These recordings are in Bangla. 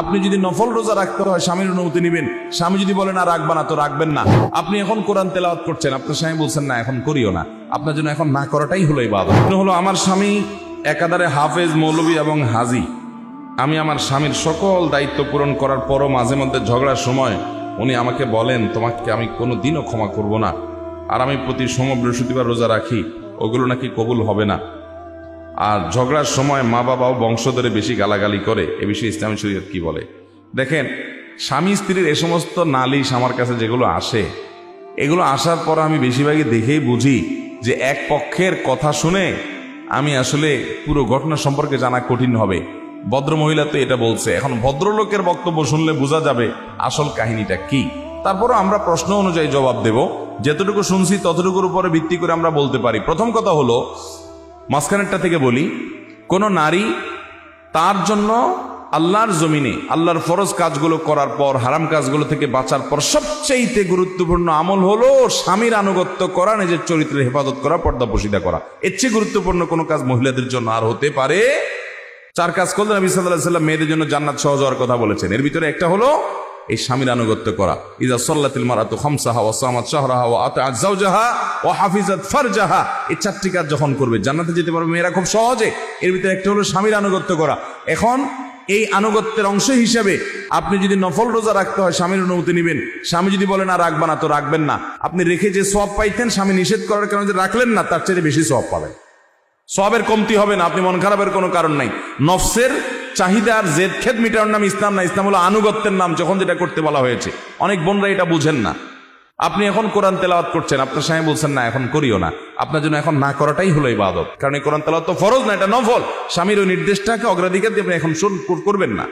আপনি যদি নফল রোজা রাখতে হয় স্বামীর অনুমতি নেবেন। স্বামী যদি বলেন না রাখবা না তো রাখবেন না। আপনি এখন কোরআন তেলাওয়াত করছেন, আপনার স্বামী বলছেন না এখন করিও না, আপনার জন্য এখন না করাটাই হলো ইবাদত। হলো আমার স্বামী একাধারে হাফেজ, মৌলভী এবং হাজি। আমি আমার স্বামীর সকল দায়িত্ব পূরণ করার পরও মাঝে মধ্যে ঝগড়ার সময় উনি আমাকে বলেন তোমাকে আমি কোনো দিনও ক্ষমা করব না, আর আমি প্রতি সোম বৃহস্পতিবার রোজা রাখি, ওগুলো নাকি কবুল হবে না। আর ঝগড়ার সময় মা বাবা ও বংশধরে বেশি গালাগালি করে, এ বিষয়ে ইসলামী শরীয়ত কি বলে? দেখেন, স্বামী স্ত্রীর এ সমস্ত নালিশ আমার কাছে যেগুলো আসে, এগুলো আসার পর আমি বেশিরভাগই দেখেই বুঝি যে এক পক্ষের কথা শুনে আমি আসলে পুরো ঘটনা সম্পর্কে জানা কঠিন হবে। ভদ্র মহিলা তো এটা বলছে, এখন ভদ্রলোকের বক্তব্য শুনলে বোঝা যাবে আসল কাহিনীটা কি। তারপরও আমরা প্রশ্ন অনুযায়ী জবাব দেব, যতটুকু শুনছি ততটুকুর উপরে ভিত্তি করে আমরা বলতে পারি। প্রথম কথা হলো, মাঝখানেরটা থেকে বলি, কোন নারী তার জন্য আল্লাহর জমিনে আল্লাহর ফরজ কাজগুলো করার পর, হারাম কাজগুলো থেকে বাঁচার পর সবচেয়ে গুরুত্বপূর্ণ আমল হলো স্বামীর আনুগত্য করা, নিজের চরিত্রের হেফাজত করা, পর্দা পশিদা করা। এর চেয়ে গুরুত্বপূর্ণ কোনো কাজ মহিলাদের জন্য আর হতে পারে? 4 কাজ করলে নবী সাল্লাল্লাহু আলাইহি ওয়াসাল্লাম মেয়েদের জন্য জান্নাত সহজ হওয়ার কথা বলেছেন। এর ভিতরে একটা হলো এই স্বামীর আনুগত্য করা। ইযা সাল্লাতিল মারাতু খামসাহা ওয়া সামাত শাহরাহা ওয়া আতাআত যাওজাহা ওয়া হাফিজাত ফারজাহা, এই 4টি কাজ যখন করবে জান্নাতে যেতে পারবে মেয়েরা খুব সহজে। এর ভিতরে একটা হলো স্বামীর আনুগত্য করা। এখন এই আনুগত্যের অংশ হিসেবে আপনি যদি নফল রোজা রাখতে হয় স্বামীর অনুমতি নেবেন। স্বামী যদি বলেন না রাখবা না তো রাখবেন না, আপনি রেখে যে সওয়াব পাইতেন স্বামী নিষেধ করার কারণে যে রাখলেন না, তার চেয়ে বেশি সওয়াব পাবেন। সওয়াবের কমতি হবে না, আপনি মন খারাপের কোনো কারণ নাই। নফসের চাহিদার জেদ খেদ মিটানোর নাম ইসলাম না, ইসলাম হলো আনুগত্যের নাম, যখন যেটা করতে বলা হয়েছে। অনেক বোনরা এটা বুঝেন না। আপনি এখন কোরআন তেলাওয়াত করছেন, আপনার স্বামী বলছেন না এখন করিও না, আপনার জন্য এখন না করাটাই হলো ইবাদত। কারণ এই কোরআন তেলাওয়াত তো ফরজ না, এটা নফল। স্বামীর ওই নির্দেশটাকে অগ্রাধিকার দিয়ে আপনি এখন করবেন না।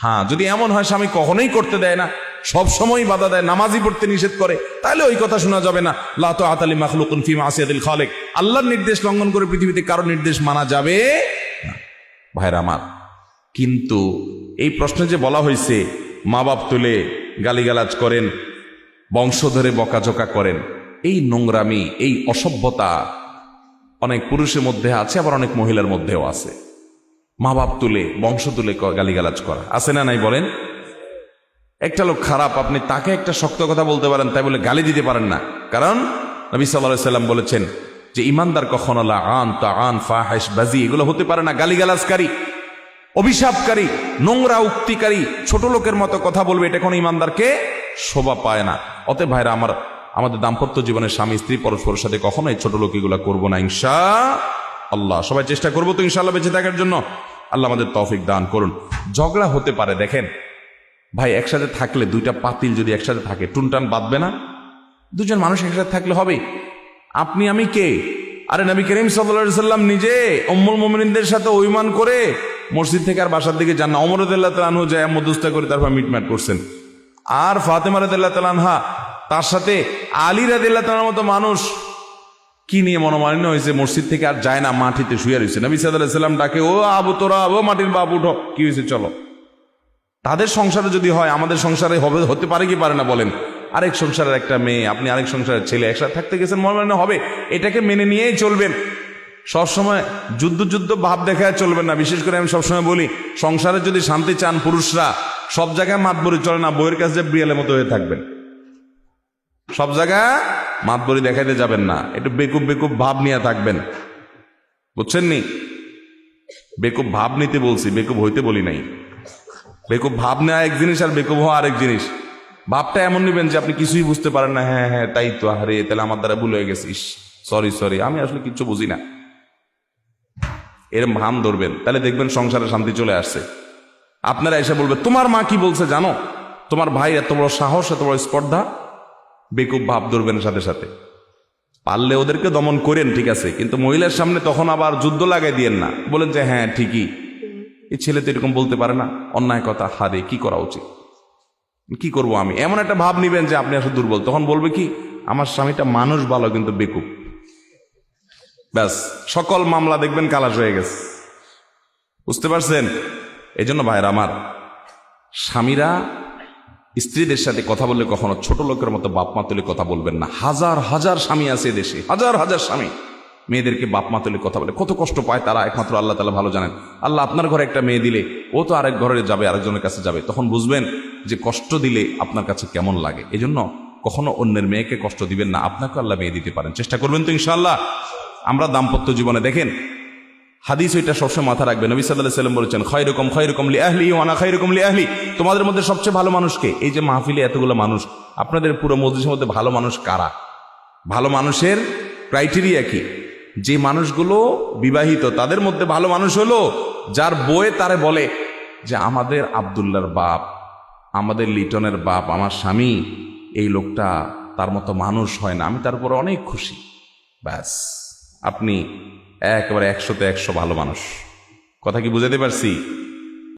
হ্যাঁ, যদি এমন হয় স্বামী কখনোই করতে দেয় না, সব সময় বাধা দেয়, নামাজই পড়তে নিষেধ করে, তাহলে ওই কথা শোনা যাবে না। লা তাআতা লি মাখলুকিন ফি মাসিয়াতিল খালিক, আল্লাহর নির্দেশ লঙ্ঘন করে পৃথিবীতে কারো নির্দেশ মানা যাবে না। ভাইরা আমার, কিন্তু এই প্রশ্নে যে বলা হয়েছে মা বাপ তুলে গালিগালাজ করেন, বংশ ধরে বকাঝকা করেন, এই নোংরামি, এই অসভ্যতা অনেক পুরুষের মধ্যে আছে, আবার অনেক মহিলার মধ্যেও আছে। মা বাপ তুলে বংশ তুলে গালিগালাজ করা আছে না নাই বলেন? একটা লোক খারাপ, আপনি তাকে একটা শক্ত কথা বলতে পারেন, তাই বলে গালি দিতে পারেন না। কারণ নবী সাল্লাল্লাহু আলাইহি ওয়াসাল্লাম বলেছেন যে ইমানদার কখনো লাআন, তাআন, ফাহিশ, বাজি এগুলো হতে পারে না। গালিগালাজকারী, অভিশাপকারী, নোংরা উক্তিকারী, ছোট লোকের মতো কথা বলবে, এটা কোনো ইমানদারকে শোভা পায় না। অতএব ভাইরা আমার, আমাদের দাম্পত্য জীবনে স্বামী স্ত্রী পরস্পরের সাথে কখনো এই ছোট লোক এগুলা করবো না ইনশাআল্লাহ। সবাই চেষ্টা করবো তো ইনশাআল্লাহ বেঁচে থাকার জন্য। আল্লাহ আমাদের তৌফিক দান করুন। ঝগড়া হতে পারে, দেখেন ভাই, একসাথে থাকলে দুইটা পাতিল যদি একসাথে থাকে টুনটান বাঁধবে না? দুজন মানুষ একসাথে থাকলে হবে। আপনি আমি কে? আরে নবী করিম সাল্লাল্লাহু আলাইহি ওয়াসাল্লাম নিজে উম্মুল মুমিনিনদের সাথে অভিমান করে মসজিদ থেকে আর বাসার দিকে যান না। ওমর রাদিয়াল্লাহু তাআলা আনহু যায় মধ্যস্থতা করে তারপর মিটমাট করছেন। আর ফাতেমা রাদিয়াল্লাহু তাআলা আনহা তার সাথে আলী রাদিয়াল্লাহু তাআলার মতো মানুষ কি নিয়ে মনোমালিন্য হয়েছে, মসজিদ থেকে আর যায় না, মাটিতে শুয়ে রয়েছে। নবী সাল্লাল্লাহু আলাইহি ওয়াসাল্লাম ডাকে, ও আবু তোরা, ও মাটির বাপ উঠো, কি হয়েছে চলো। তাদের সংসারে যদি হয়, আমাদের সংসারে হতে পারে কি পারে না বলেন? আরেক সংসারের একটা মেয়ে, আপনি আরেক সংসারের ছেলে, একসাথে থাকতে গেছেন, মনোমালিন্য হবে, এটাকে মেনে নিয়েই চলবেন। সবসময় যুদ্ধ ভাব দেখায় চলবেন না। বিশেষ করে আমি সবসময় বলি, সংসারে যদি শান্তি চান পুরুষরা, সব জায়গায় মাতবরি চলে না, বইয়ের কাছে বিড়ালের মতো হয়ে থাকবেন। সব জায়গায় মাতবরি দেখাইতে যাবেন না, একটু বেকুব ভাব নিয়ে থাকবেন, বুঝছেন নি? বেকুব ভাব নিতে বলছি, বেকুব হইতে বলি নাই। বেকুব ভাব নেওয়া এক জিনিস, আর বেকুব হওয়া আরেক জিনিস। ভাবটা এমন নিবেন যে আপনি কিছুই বুঝতে পারেন না, হ্যাঁ হ্যাঁ তাই তো, আরে তাহলে আমার দ্বারা ভুল হয়ে গেছিস, সরি আমি আসলে কিচ্ছু বুঝি না, এরম ভান ধরবেন, তাহলে দেখবেন সংসারে শান্তি চলে আসছে। আপনারা এসে বলবে তোমার মা কি বলছে জানো, তোমার ভাই এত বড় সাহস, এত বড় স্পর্ধা। বেকুব ভাব ধরবেন সাথে সাথে। পারলে ওদেরকে দমন করেন, ঠিক আছে, কিন্তু মহিলার সামনে তখন আবার যুদ্ধ লাগাই দিয়েন না। বলেন যে হ্যাঁ ঠিকই, এই ছেলে তো এরকম বলতে পারে না, অন্যায় কথা, হারে কি করা উচিত, কি করব আমি, এমন একটা ভাব নিবেন যে আপনি আসলে দুর্বল। তখন বলবে কি, আমার স্বামীটা মানুষ ভালো কিন্তু বেকুব। ব্যাস, সকল মামলা দেখবেন কালাশ হয়ে গেছে। বুঝতে পারছেন? এই জন্য ভাইরা আমার, স্বামীরা স্ত্রীদের সাথে কথা বললে কখনো ছোট লোকের মতো বাপ মা তুলে কথা বলবেন না। হাজার হাজার স্বামী আছে দেশে, হাজার হাজার স্বামী, মেয়েদেরকে বাপ মা তুলে কথা বলে, কত কষ্ট পায় তারা, একমাত্র আল্লাহ তাআলা ভালো জানেন। আল্লাহ আপনার ঘরে একটা মেয়ে দিলে ও তো আরেক ঘরে যাবে, আরেকজনের কাছে যাবে, তখন বুঝবেন যে কষ্ট দিলে আপনার কাছে কেমন লাগে। এজন্য কখনো অন্যের মেয়েকে কষ্ট দিবেন না, আপনাকে আল্লাহ মেয়ে দিতে পারেন, চেষ্টা করবেন তো ইনশাআল্লাহ। আমরা দাম্পত্য জীবনে দেখেন হাদিস ওইটা সবসময় মাথা রাখবেন। নবী সাল্লাল্লাহু আলাইহি ওয়াসাল্লাম বলেছেন, খায়রুকুম লিআহলি ওয়া আনা খায়রুকুম লিআহলি। তোমাদের মধ্যে সবচেয়ে ভালো মানুষকে, এই যে মাহফিলে এতগুলো মানুষ, আপনাদের পুরো মজলিসের মধ্যে ভালো মানুষ কারা? ভালো মানুষের ক্রাইটেরিয়া কি? যে মানুষগুলো বিবাহিত তাদের মধ্যে ভালো মানুষ হলো যার বউয়ে তারে বলে যে আমাদের আব্দুল্লাহর বাপ, আমাদের লিটনের বাপ, আমার স্বামী, এই লোকটা তার মতো মানুষ হয় না, আমি তার উপর অনেক খুশি। ব্যাস, আপনি একেবারে 100-তে 100 ভালো মানুষ। কথা কি বুঝাতে পারছি?